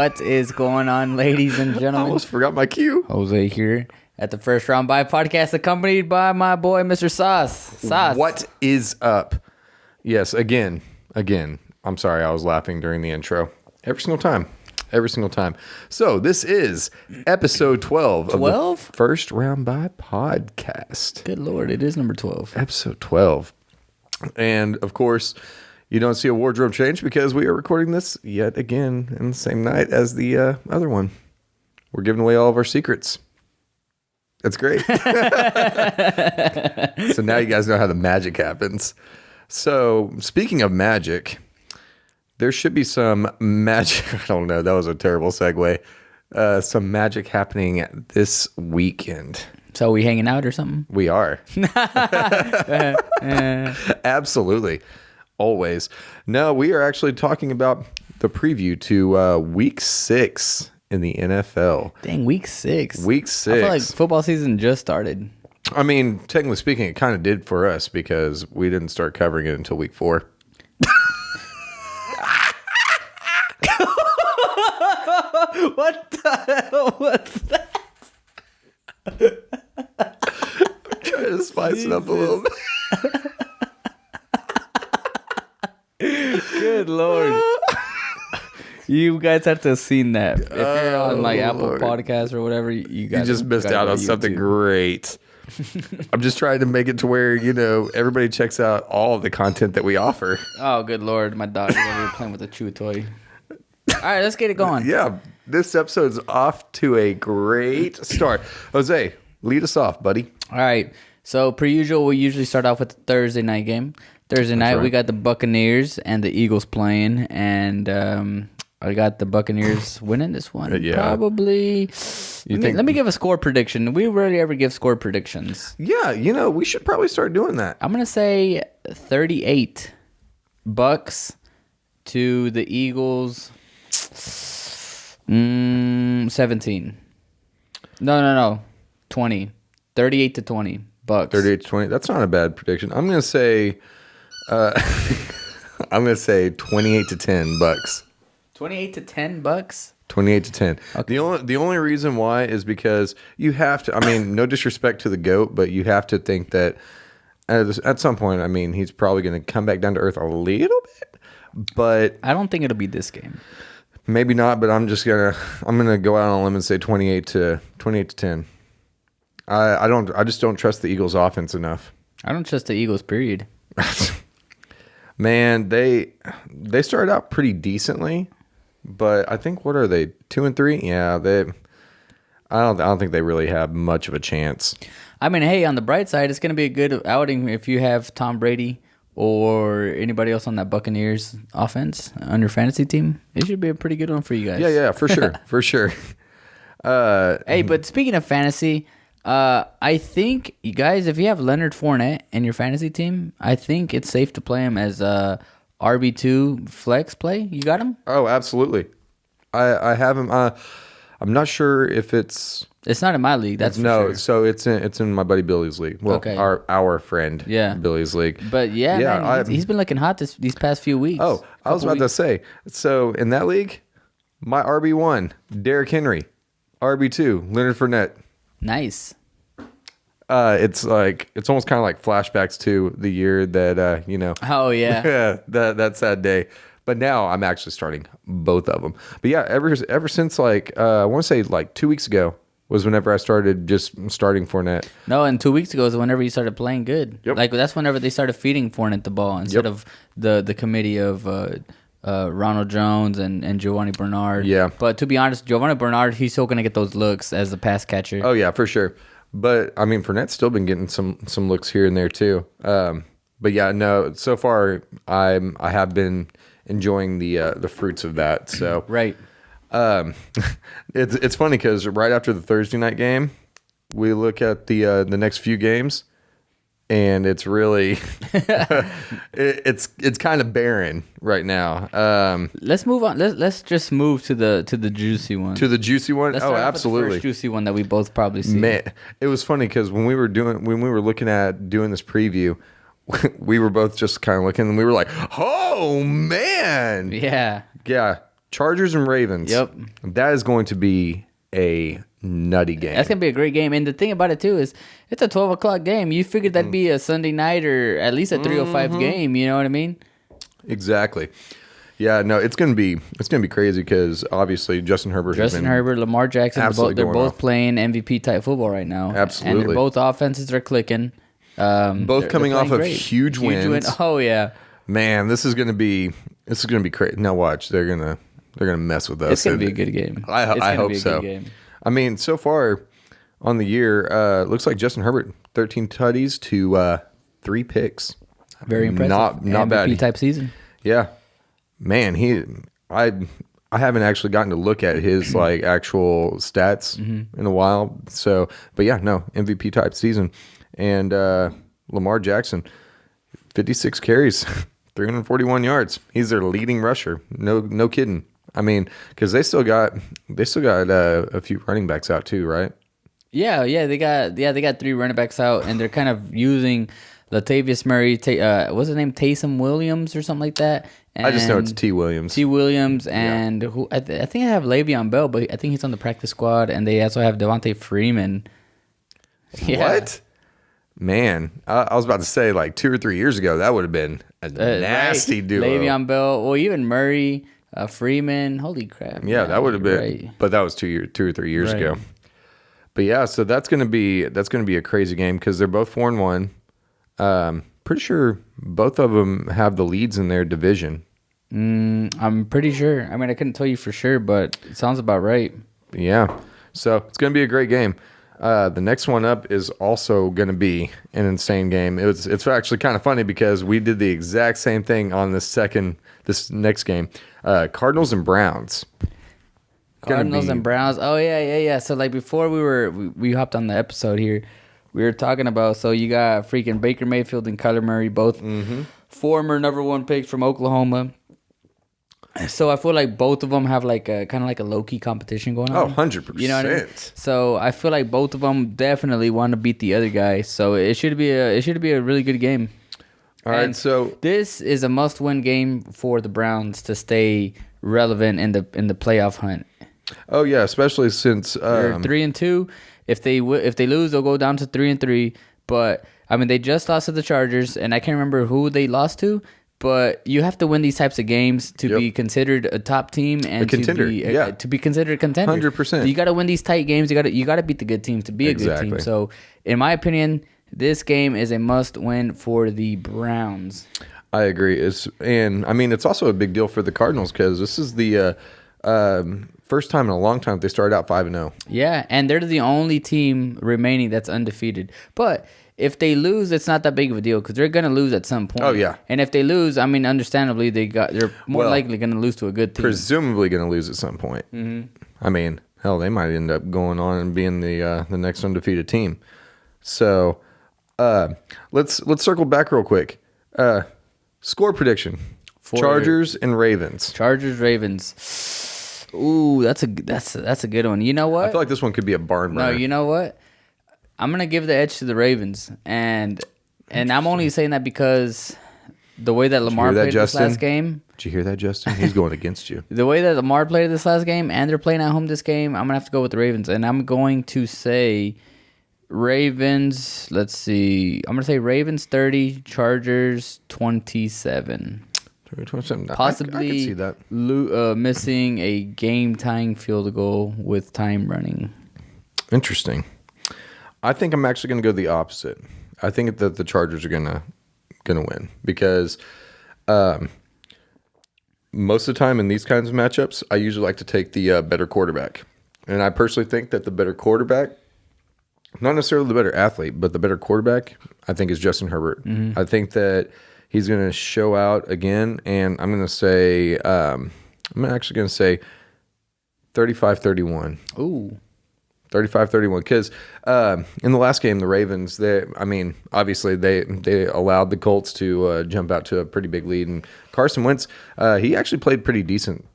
What is going on, ladies and I gentlemen? almost forgot my cue. Jose here at the First Round By podcast, accompanied by my boy, Mr. Sauce. What is up? Yes, again. I'm sorry, I was laughing during the intro. Every single time. So this is episode 12 of the First Round By podcast. Good Lord, it is number 12. Episode 12. And of course, you don't see a wardrobe change because we are recording this yet again in the same night as the other one. We're giving away all of our secrets. That's great. So now you guys know how the magic happens. So speaking of magic, there should be some magic. I don't know. That was a terrible segue. Some magic happening this weekend. So we hanging out or something? We are. Absolutely. Always. No, we are actually talking about the preview to week 6 in the NFL. Dang, week 6. Week 6. I feel like football season just started. I mean, technically speaking, it kind of did for us because we didn't start covering it until week 4. What the hell was that? I'm trying to spice it up a little bit. Good Lord. You guys have to have seen that. If you're on like Apple Podcasts or whatever, you guys just missed out on something great. I'm just trying to make it to where, everybody checks out all of the content that we offer. Oh, good Lord. My dog is over here playing with a chew toy. All right, let's get it going. Yeah, this episode's off to a great start. Jose, lead us off, buddy. All right. So, per usual, we usually start off with the Thursday night game. Thursday night, right. We got the Buccaneers and the Eagles playing, and I got the Buccaneers winning this one. Yeah. Probably. Let me give a score prediction. We rarely ever give score predictions. Yeah, we should probably start doing that. I'm going to say 38 Bucks to the Eagles 17. No. 20. 38 to 20 Bucks. 38 to 20. That's not a bad prediction. I'm going to say 28 to 10 Bucks. 28 to 10 Bucks? 28 to 10. Okay. The only reason why is because you have to, no disrespect to the GOAT, but you have to think that at some point, he's probably going to come back down to earth a little bit, but I don't think it'll be this game. Maybe not, but I'm going to go out on a limb and say 28 to 10. I just don't trust the Eagles offense enough. I don't trust the Eagles, period. Man, they started out pretty decently, but I think, what are they, 2-3? Yeah, I don't think they really have much of a chance. Hey, on the bright side, it's going to be a good outing if you have Tom Brady or anybody else on that Buccaneers offense on your fantasy team. It should be a pretty good one for you guys. Yeah, for sure, for sure. Hey, but speaking of fantasy, I think, you guys, if you have Leonard Fournette in your fantasy team, I think it's safe to play him as a RB2 flex play. You got him? Oh, absolutely. I have him. I'm not sure if it's not in my league. That's no. For sure. So it's in my buddy Billy's league. Well, okay. our friend, Billy's league. But man, he's been looking hot these past few weeks. Oh, I was about to say. So in that league, my RB1, Derrick Henry, RB2, Leonard Fournette. Nice. It's almost kind of like flashbacks to the year that Oh yeah. that sad day. But now I'm actually starting both of them. But yeah, ever since I want to say 2 weeks ago was whenever I started just starting Fournette. No, and 2 weeks ago is whenever he started playing good. Yep. That's whenever they started feeding Fournette the ball instead of the committee of Ronald Jones and Giovanni Bernard. Yeah. But to be honest, Giovanni Bernard, he's still going to get those looks as a pass catcher. Oh, yeah, for sure. But, Fournette's still been getting some looks here and there, too. But, yeah, no, so far I have been enjoying the fruits of that. So right. It's funny because right after the Thursday night game, we look at the next few games, and it's really it's kind of barren right now. Let's move on. Let's just move to the juicy one. To the juicy one. Let's oh, start absolutely. With the first juicy one that we both probably see. Man, it was funny because when we were looking at doing this preview, we were both just kind of looking, and we were like, "Oh man, yeah." Chargers and Ravens. Yep. That is going to be a nutty game. That's going to be a great game. And the thing about it, too, is it's a 12 o'clock game. You figured that'd be a Sunday night or at least a 3:05 game. You know what I mean? Exactly. Yeah, no, it's gonna be crazy because obviously Justin Herbert, Lamar Jackson, they're both playing MVP type football right now. Absolutely, and both offenses are clicking. Both coming off of huge wins. Oh yeah, man, this is gonna be crazy. Now watch, they're gonna mess with us. It's gonna be a good game. I hope so. I mean, so far on the year, looks like Justin Herbert 13 tutties to 3 picks. Very impressive. Not MVP bad. Type season. Yeah. Man, I haven't actually gotten to look at his like actual stats in a while. So, but yeah, no, MVP type season. And Lamar Jackson, 56 carries, 341 yards. He's their leading rusher. No kidding. I mean, because they still got a few running backs out too, right? Yeah, they got 3 running backs out, and they're kind of using Latavius Murray. What's his name? Taysom Williams or something like that. And I just know it's T. Williams. And who I think I have Le'Veon Bell, but I think he's on the practice squad, and they also have Devontae Freeman. Yeah. What? Man, I was about to say like 2 or 3 years ago that would have been a nasty duo. Le'Veon Bell, well, even Murray, Freeman. Holy crap! Yeah, that would have been. Right. But that was 2 or 3 years ago. But yeah, so that's gonna be a crazy game because they're both 4-1. Pretty sure both of them have the leads in their division. I'm pretty sure. I mean, I couldn't tell you for sure, but it sounds about right. Yeah. So it's going to be a great game. The next one up is also going to be an insane game. It's actually kind of funny because we did the exact same thing on this next game. Cardinals and Browns. And Browns. Oh yeah. So like before we hopped on the episode here, we were talking about, so you got freaking Baker Mayfield and Kyler Murray, both former number 1 picks from Oklahoma. So I feel like both of them have like a kind of like a low-key competition going on. Oh, 100%. You know what I mean? So I feel like both of them definitely want to beat the other guy. So it should be a really good game. All right, so this is a must-win game for the Browns to stay relevant in the playoff hunt. Oh yeah, especially since they're 3-2. If they lose, they'll go down to 3-3. But I mean, they just lost to the Chargers, and I can't remember who they lost to. But you have to win these types of games to be considered a top team and to be considered a contender. 100%. You got to win these tight games. You got to beat the good teams to be a good team. So, in my opinion, this game is a must-win for the Browns. I agree. It's also a big deal for the Cardinals because this is the first time in a long time they started out 5-0. Yeah, and they're the only team remaining that's undefeated. But if they lose, it's not that big of a deal because they're going to lose at some point. Oh, yeah. And if they lose, I mean, understandably, they're more likely going to lose to a good team. Presumably going to lose at some point. Mm-hmm. I mean, hell, they might end up going on and being the next undefeated team. So let's circle back real quick. Score prediction: Chargers and Ravens. Ravens. Ooh, that's a good one. You know what? I feel like this one could be a barn burner. No, you know what? I'm gonna give the edge to the Ravens, and I'm only saying that because the way that Lamar played this last game. Did you hear that, Justin? He's going against you. The way that Lamar played this last game, and they're playing at home this game, I'm gonna have to go with the Ravens, and I'm going to say Ravens. Let's see. I'm gonna say Ravens 30, Chargers 27. 27. Possibly I can see that. Missing a game-tying field goal with time running. Interesting. I think I'm actually going to go the opposite. I think that the Chargers are going to win because most of the time in these kinds of matchups, I usually like to take the better quarterback. And I personally think that the better quarterback, not necessarily the better athlete, but the better quarterback, I think is Justin Herbert. Mm-hmm. I think that he's going to show out again, and I'm going to say, I'm actually going to say 35-31. Ooh. 35-31, because in the last game, the Ravens, obviously they allowed the Colts to jump out to a pretty big lead, and Carson Wentz, he actually played pretty decent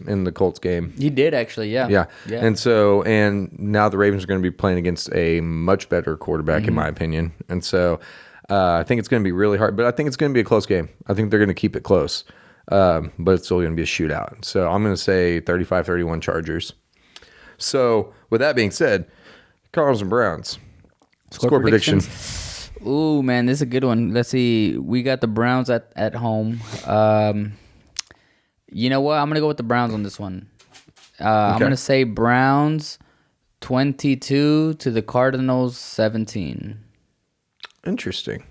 in the Colts game. He did actually, yeah. And now the Ravens are going to be playing against a much better quarterback, in my opinion, and so I think it's going to be really hard, but I think it's going to be a close game. I think they're going to keep it close. but it's still going to be a shootout. So I'm going to say 35-31 Chargers. So with that being said, Cardinals and Browns. Score prediction. Ooh, man, this is a good one. Let's see. We got the Browns at home. You know what? I'm going to go with the Browns on this one. I'm going to say Browns 22 to the Cardinals 17. Interesting.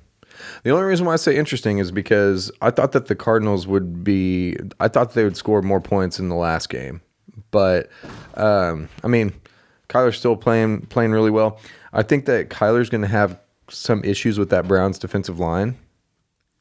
The only reason why I say interesting is because I thought that the Cardinals I thought they would score more points in the last game. But, Kyler's still playing really well. I think that Kyler's going to have some issues with that Browns defensive line.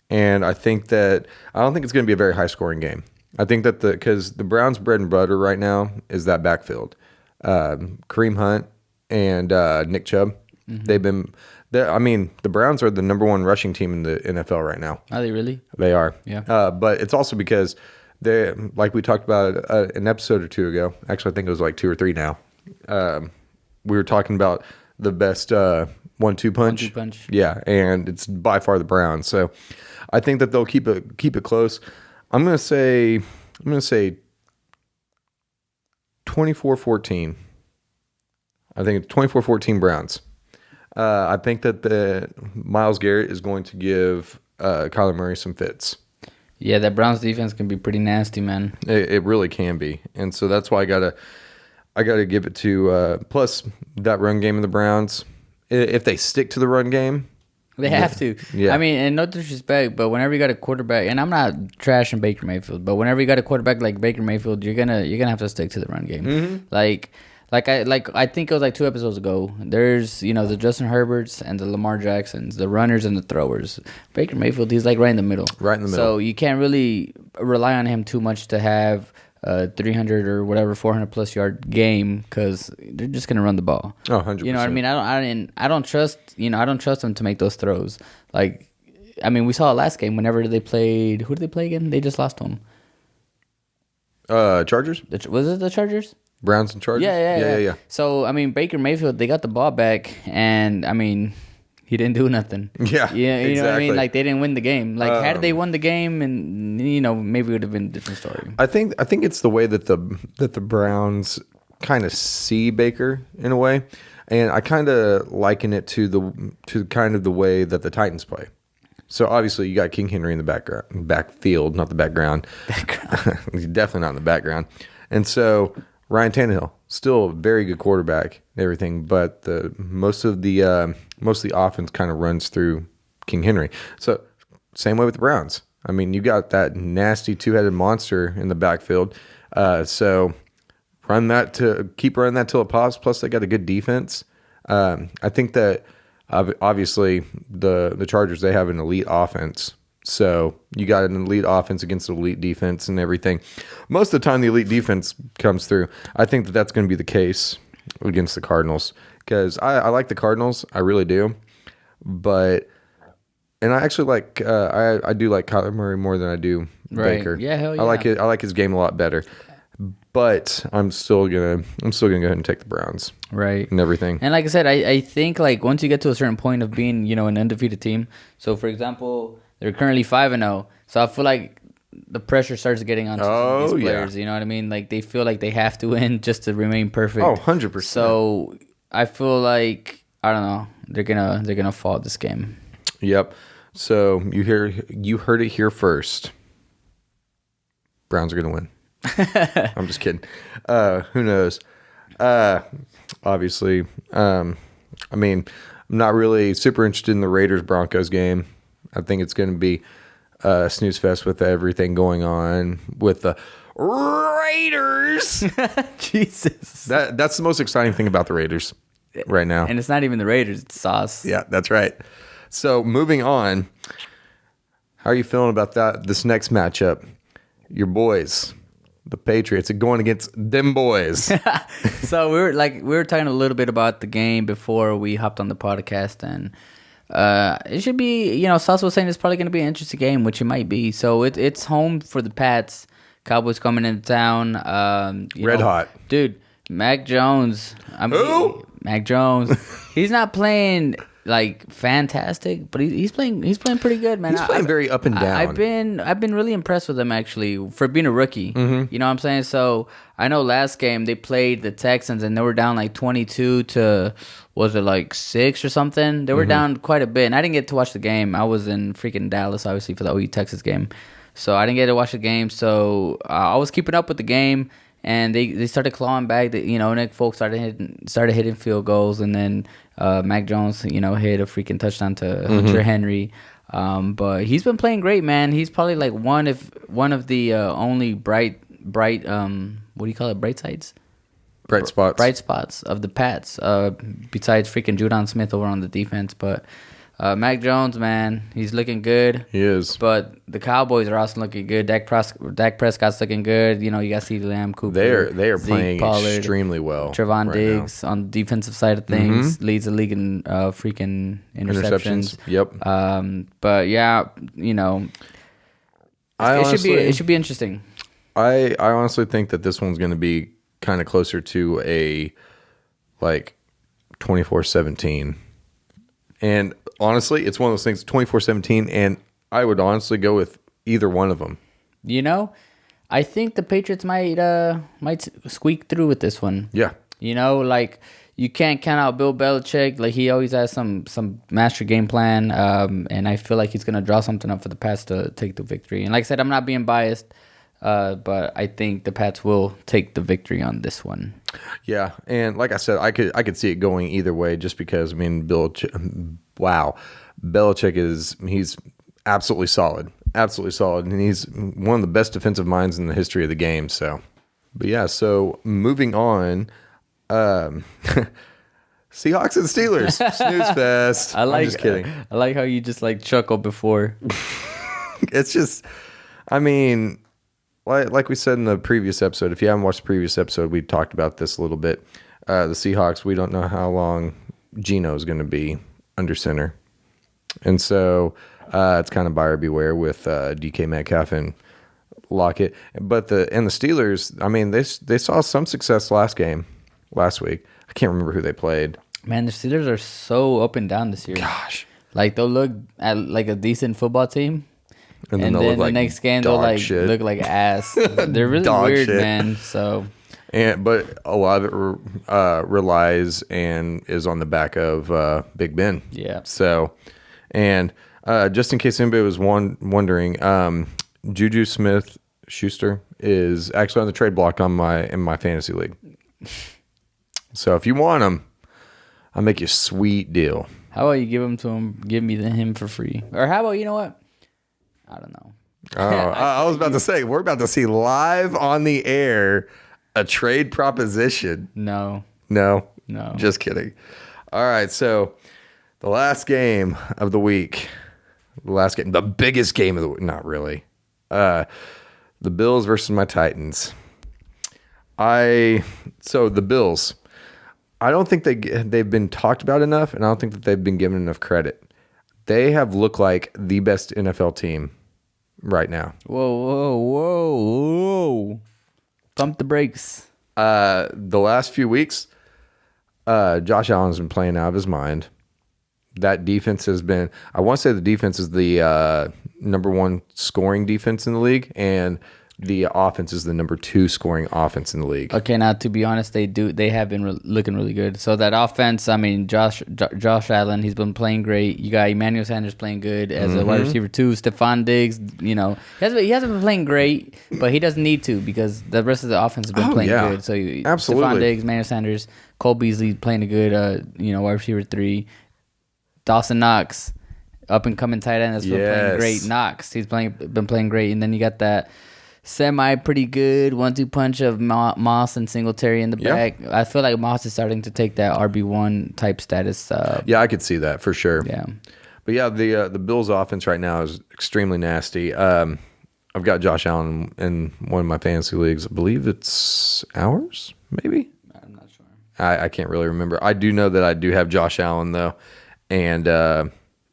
And I don't think it's going to be a very high scoring game. I think that because the Browns' bread and butter right now is that backfield. Kareem Hunt and Nick Chubb. Mm-hmm. The Browns are the number one rushing team in the NFL right now. Are they really? They are. Yeah. But it's also because they, like we talked about an episode or two ago. Actually, I think it was like 2 or 3 now. We were talking about the best 1-2 punch. 1-2 punch. Yeah, and it's by far the Browns. So I think that they'll keep it close. I'm gonna say 24-14. I think it's 24-14 Browns. I think that the Myles Garrett is going to give Kyler Murray some fits. Yeah, that Browns defense can be pretty nasty, man. It really can be, and so that's why I gotta give it to. Plus that run game of the Browns, if they stick to the run game, they have to. Yeah. I mean, and no disrespect, but whenever you got a quarterback, and I'm not trashing Baker Mayfield, but whenever you got a quarterback like Baker Mayfield, you're gonna have to stick to the run game. Mm-hmm. I think it was like 2 episodes ago. There's the Justin Herberts and the Lamar Jacksons, the runners and the throwers. Baker Mayfield, he's like right in the middle. Right in the middle. So you can't really rely on him too much to have 300 or whatever 400 plus yard game because they're just gonna run the ball. Oh, 100%. You know what I mean? I don't trust them to make those throws. Like, I mean, we saw it last game. Whenever they played, who did they play again? They just lost to them. Chargers. Was it the Chargers? Browns and Chargers? Yeah. So, I mean, Baker Mayfield, they got the ball back, and, I mean, he didn't do nothing. Yeah, you exactly. know what I mean? Like, they didn't win the game. Like, had they won the game, and, maybe it would have been a different story. I think it's the way that the Browns kind of see Baker in a way, and I kind of liken it to kind of the way that the Titans play. So, obviously, you got King Henry in the backfield, not the background. He's definitely not in the background. And so Ryan Tannehill, still a very good quarterback and everything, but most of the offense kind of runs through King Henry. So same way with the Browns. I mean, you got that nasty 2-headed monster in the backfield. So keep running that till it pops. Plus, they got a good defense. I think that obviously the Chargers, they have an elite offense. So you got an elite offense against an elite defense and everything. Most of the time, the elite defense comes through. I think that that's going to be the case against the Cardinals because I like the Cardinals. I really do. And I actually like I do like Kyler Murray more than I do Baker. Yeah, hell yeah. I like his game a lot better. But I'm still gonna go ahead and take the Browns. Right. And everything. And like I said, I think like once you get to a certain point of being, an undefeated team. So for example, they're currently 5-0. So I feel like the pressure starts getting on some of these players. You know what I mean? Like they feel like they have to win just to remain perfect. Oh, 100%. So I feel like I don't know. They're gonna fall this game. Yep. So you heard it here first. Browns are gonna win. I'm just kidding. Who knows? Obviously, I mean, I'm not really super interested in the Raiders-Broncos game. I think it's going to be a snooze fest with everything going on with the Raiders. Jesus. That's the most exciting thing about the Raiders right now. And it's not even the Raiders, it's Sauce. Yeah, that's right. So moving on, how are you feeling about this next matchup? Your boys, the Patriots, are going against them boys. So we were talking a little bit about the game before we hopped on the podcast, and it should be, Sauce was saying it's probably going to be an interesting game, which it might be. So it's home for the Pats. Cowboys coming into town. Red hot. Dude, Mac Jones. Who? Mac Jones. He's not playing like fantastic, but he's playing pretty good, man. He's playing very up and down. I've been really impressed with him actually for being a rookie. You know what I'm saying? So I know last game they played the Texans and they were down like 22 to, was it like 6 or something? They were down quite a bit, and I didn't get to watch the game. I was in freaking Dallas, obviously, for the OU Texas game, so I didn't get to watch the game. So I was keeping up with the game. And they started clawing back. Nick Folk started hitting field goals, and then Mac Jones, hit a freaking touchdown to Hunter Henry. But he's been playing great, man. He's probably like one of the only bright what do you call it? Bright sides? Bright spots. Bright spots of the Pats. Besides freaking Judon Smith over on the defense, but. Mac Jones, man, he's looking good. He is. But the Cowboys are also looking good. Dak Prescott's looking good. You got CeeDee Lamb, Cooper. They are Zeke, playing Pollard, extremely well. Trevon right Diggs on the defensive side of things leads the league in freaking interceptions. Yep. But yeah, it should be interesting. I honestly think that this one's going to be kind of closer to a like 24-17. And honestly, it's one of those things, 24-17, and I would honestly go with either one of them. I think the Patriots might squeak through with this one. Yeah. You can't count out Bill Belichick. Like, he always has some master game plan, and I feel like he's going to draw something up for the Pats to take the victory. And like I said, I'm not being biased, but I think the Pats will take the victory on this one. Yeah, and like I said, I could see it going either way, just because Belichick he's absolutely solid, and he's one of the best defensive minds in the history of the game. So, but yeah, so moving on, Seahawks and Steelers, snooze fest. I'm just kidding. I like how you just like chuckle before. It's just, like we said in the previous episode, if you haven't watched the previous episode, we talked about this a little bit. The Seahawks, we don't know how long Geno is going to be under center. And so it's kind of buyer beware with DK Metcalf and Lockett. But the Steelers, they saw some success last week. I can't remember who they played. Man, the Steelers are so up and down this year. Gosh. Like, they'll look at like a decent football team. And then the like next game, they'll like shit. look like ass. They're really weird, shit. Man. So, but a lot of it relies and is on the back of Big Ben. Yeah. So, and just in case anybody was wondering, Juju Smith-Schuster is actually on the trade block in my fantasy league. So if you want him, I'll make you a sweet deal. How about you give him to him? Give me him for free, or how about, you know what? I don't know. I was about to say, we're about to see live on the air a trade proposition. No. Just kidding. All right, so the last game of the week, the biggest game of the week, not really. The Bills versus my Titans. So the Bills, I don't think they've been talked about enough, and I don't think that they've been given enough credit. They have looked like the best NFL team right now. Whoa. Pump the brakes. The last few weeks, Josh Allen's been playing out of his mind. That defense has been, I want to say the defense is the number one scoring defense in the league, and the offense is the number 2 scoring offense in the league. Okay, now to be honest, they have been looking really good. So that offense, Josh Allen, he's been playing great. You got Emmanuel Sanders playing good as a wide receiver too. Stephon Diggs, he hasn't been playing great, but he doesn't need to, because the rest of the offense has been playing good. So absolutely, Stephon Diggs, Emmanuel Sanders, Cole Beasley playing a good, wide receiver 3. Dawson Knox, up and coming tight end, that's been playing great. Knox, he's been playing great, and then you got that semi pretty good 1-2 punch of Moss and Singletary in the back. I feel like Moss is starting to take that RB1 type status. I could see that for sure. Yeah, but yeah, the Bills' offense right now is extremely nasty. I've got Josh Allen in one of my fantasy leagues. I believe it's ours, maybe. I'm not sure. I can't really remember. I do know that I do have Josh Allen though, and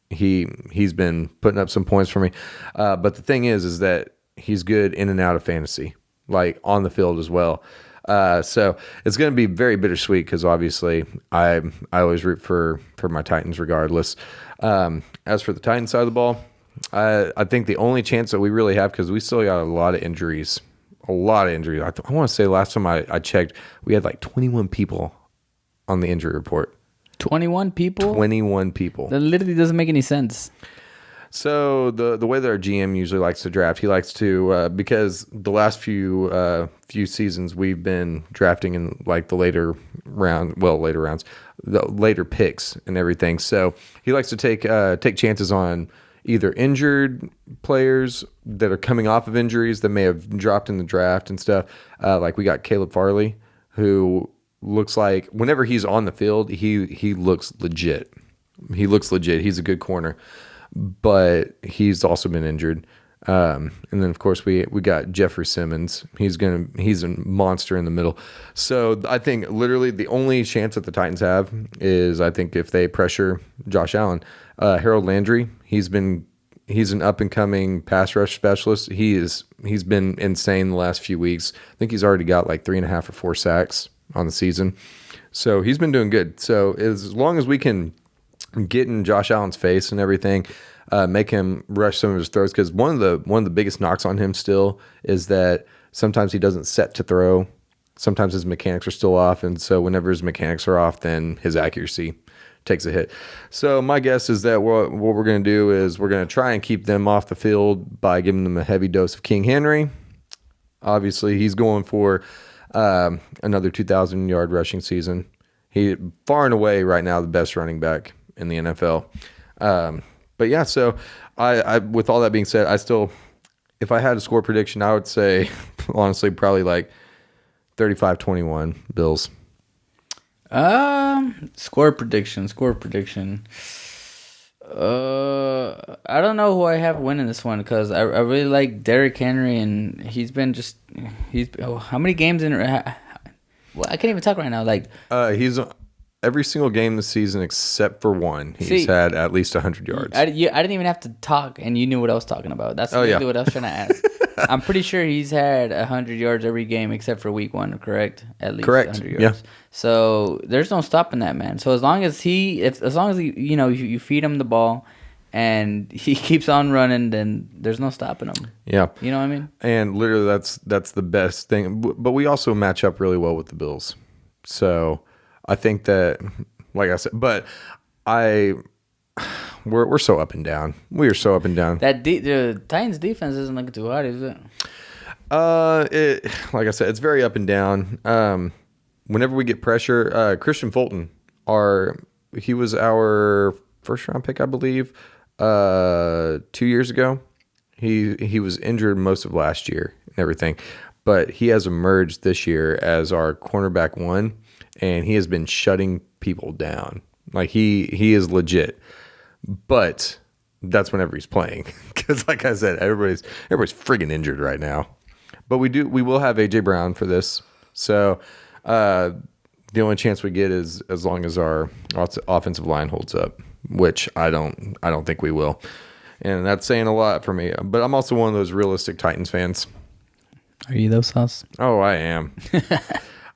he's been putting up some points for me. But the thing is that he's good in and out of fantasy, like on the field as well. So it's going to be very bittersweet because obviously I always root for my Titans regardless. As for the Titans side of the ball, I think the only chance that we really have, because we still got a lot of injuries. I want to say last time I checked, we had like 21 people on the injury report. 21 people? 21 people. That literally doesn't make any sense. So the way that our GM usually likes to draft, he likes to because the last few seasons we've been drafting in like the later rounds, the later picks and everything. So he likes to take chances on either injured players that are coming off of injuries that may have dropped in the draft and stuff. Like we got Caleb Farley, who looks like whenever he's on the field, he looks legit. He looks legit. He's a good corner, but he's also been injured. And then of course we got Jeffrey Simmons. He's a monster in the middle. So I think literally the only chance that the Titans have is I think if they pressure Josh Allen. Harold Landry, he's an up and coming pass rush specialist. He's been insane the last few weeks. I think he's already got like 3.5 or 4 sacks on the season. So he's been doing good. So as long as we can get in Josh Allen's face and everything, make him rush some of his throws, because one of the biggest knocks on him still is that sometimes he doesn't set to throw. Sometimes his mechanics are still off, and so whenever his mechanics are off, then his accuracy takes a hit. So my guess is that what we're going to do is we're going to try and keep them off the field by giving them a heavy dose of King Henry. Obviously, he's going for another 2,000-yard rushing season. He far and away right now the best running back in the NFL. But yeah, so I with all that being said, I still, if I had a score prediction, I would say honestly probably like 35-21 Bills. Score prediction. I don't know who I have winning this one, because I really like Derrick Henry, and how many games in? Well, I can't even talk right now. Like he's every single game this season except for one. He's had at least 100 yards. I didn't even have to talk, and you knew what I was talking about. That's exactly what I was trying to ask. I'm pretty sure he's had 100 yards every game except for week 1, correct? At least 100 yards. Yeah. So there's no stopping that man. So as long as you feed him the ball and he keeps on running, then there's no stopping him. Yeah. You know what I mean? And literally that's the best thing. But we also match up really well with the Bills. So I think that, like I said, but we're so up and down. We are so up and down. The Titans defense isn't looking too hot, is it? Like I said, it's very up and down. Whenever we get pressure, Christian Fulton, he was our first round pick, I believe, 2 years ago. He was injured most of last year and everything, but he has emerged this year as our cornerback 1, and he has been shutting people down. Like he is legit. But that's whenever he's playing, because like I said, everybody's friggin' injured right now. But we will have AJ Brown for this. So the only chance we get is as long as our offensive line holds up, which I don't think we will. And that's saying a lot for me. But I'm also one of those realistic Titans fans. Are you those, Sauce? Oh, I am.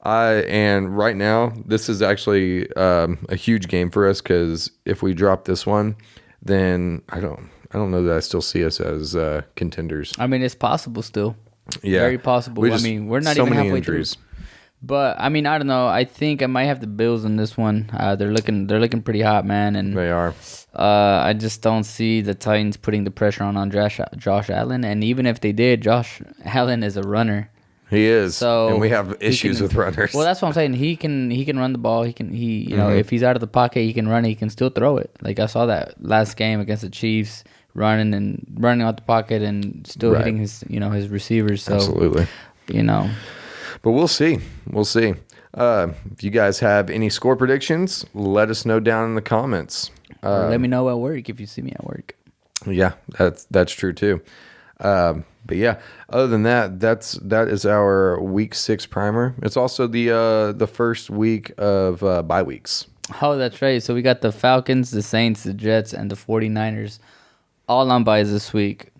And right now, this is actually a huge game for us, because if we drop this one, then I don't know that I still see us as contenders. I mean, it's possible still. Yeah, very possible. We're not even halfway through. But I mean, I don't know. I think I might have the Bills in this one. They're looking pretty hot, man, and they are. I just don't see the Titans putting the pressure on Josh Allen. And even if they did, Josh Allen is a runner. He is, so and we have issues with runners. Well, that's what I'm saying. He can run the ball. If he's out of the pocket, he can run it. He can still throw it. Like I saw that last game against the Chiefs, running out the pocket and still hitting his receivers. So, absolutely. But we'll see. If you guys have any score predictions, let us know down in the comments. Or let me know at work if you see me at work. Yeah, that's true too. But yeah, other than that, that is our week 6 primer. It's also the first week of bye weeks. Oh, that's right. So we got the Falcons, the Saints, the Jets, and the 49ers all on byes this week.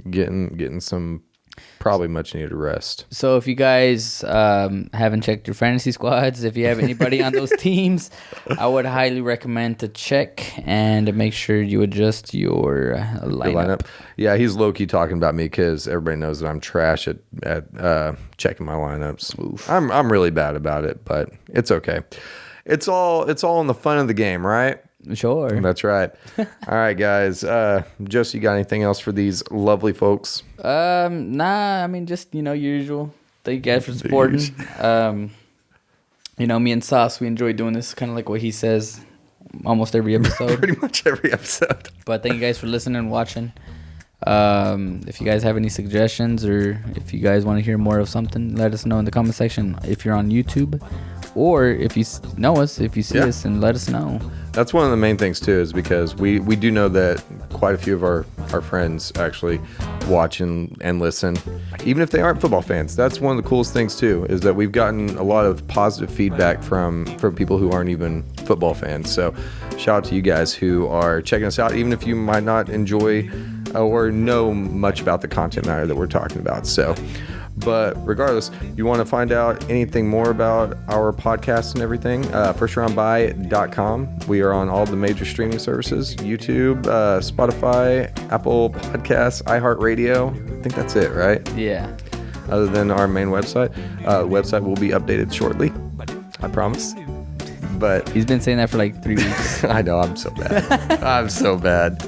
Getting some Probably much needed rest. So if you guys haven't checked your fantasy squads, if you have anybody on those teams, I would highly recommend to check and make sure you adjust your lineup. Yeah, he's low-key talking about me because everybody knows that I'm trash at checking my lineups. Oof. I'm really bad about it, but it's okay. It's all in the fun of the game, right? Sure. That's right. All right, guys. Joseph, you got anything else for these lovely folks? Nah, I mean, just, usual. Thank you guys for supporting. Me and Sauce, we enjoy doing this, kind of like what he says almost every episode. Pretty much every episode. But thank you guys for listening and watching. If you guys have any suggestions or if you guys want to hear more of something, let us know in the comment section if you're on YouTube. Or if you know us, if you see us, and let us know. That's one of the main things, too, is because we do know that quite a few of our friends actually watch and listen, even if they aren't football fans. That's one of the coolest things, too, is that we've gotten a lot of positive feedback from people who aren't even football fans. So shout out to you guys who are checking us out, even if you might not enjoy or know much about the content matter that we're talking about. But regardless, you want to find out anything more about our podcast and everything, firstroundby.com. We are on all the major streaming services, YouTube, Spotify, Apple Podcasts, iHeartRadio. I think that's it, right? Yeah. Other than our main website. The website will be updated shortly, I promise. But he's been saying that for like 3 weeks. I know, I'm so bad. I'm so bad.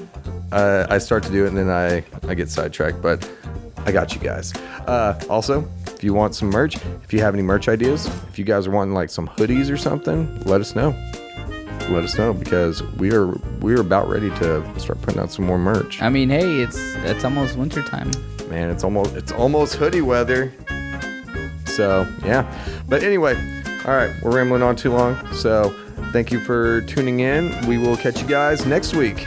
I start to do it and then I get sidetracked, but I got you guys. Also, if you want some merch, if you have any merch ideas, if you guys are wanting like some hoodies or something, let us know. Let us know because we're about ready to start putting out some more merch. I mean, hey, it's almost winter time. Man, it's almost hoodie weather. So yeah. But anyway, all right, we're rambling on too long. So thank you for tuning in. We will catch you guys next week.